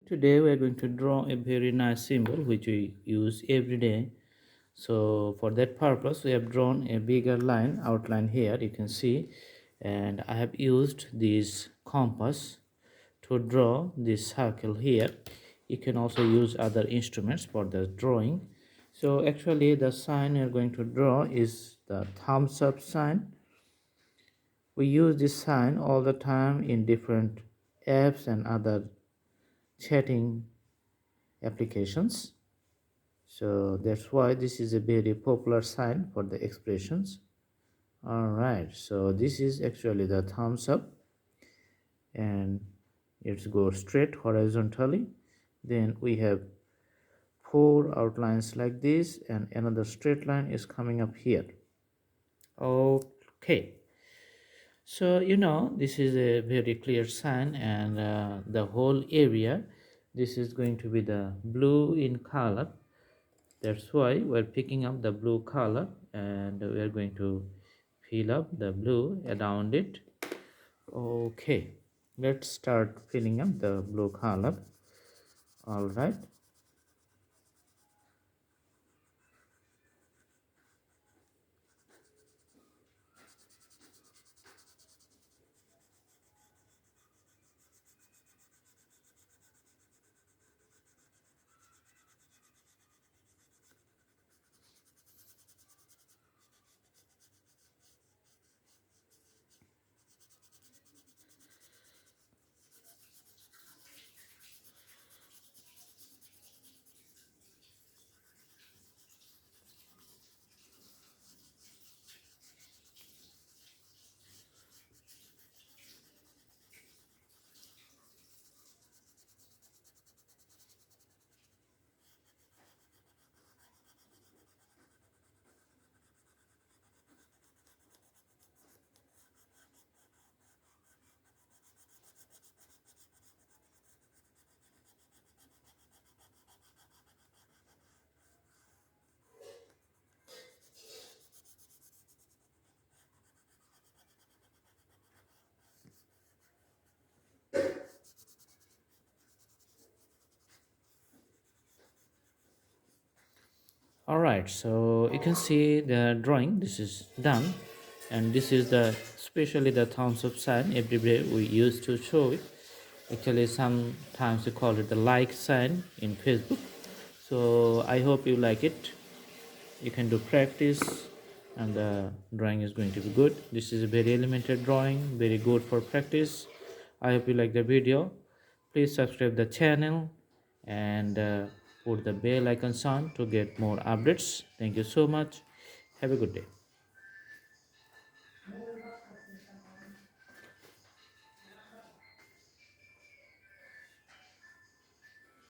Today we are going to draw a very nice symbol which we use every day. So for that purpose we have drawn a bigger line outline here, you can see, and I have used this compass to draw this circle here. You can also use other instruments for the drawing. So actually the sign we are going to draw is the thumbs up sign. We use this sign all the time in different apps and other chatting applications. So that's why this is a very popular sign for the expressions. All right, so this is actually the thumbs up, and it goes straight horizontally. Then we have four outlines like this, and another straight line is coming up here. Okay, so this is a very clear sign, and the whole area, this is going to be the blue in color. That's why we're picking up the blue color, and we're going to fill up the blue around it. Okay, let's start filling up the blue color. All right. All right, so you can see the drawing. This is done, and this is the especially the thumbs up sign. Every day we used to show it. Actually, sometimes we call it the like sign in Facebook. So I hope you like it. You can do practice, and the drawing is going to be good. This is a very elementary drawing, very good for practice. I hope you like the video. Please subscribe the channel, and put the bell icon on to get more updates. Thank you so much. Have a good day.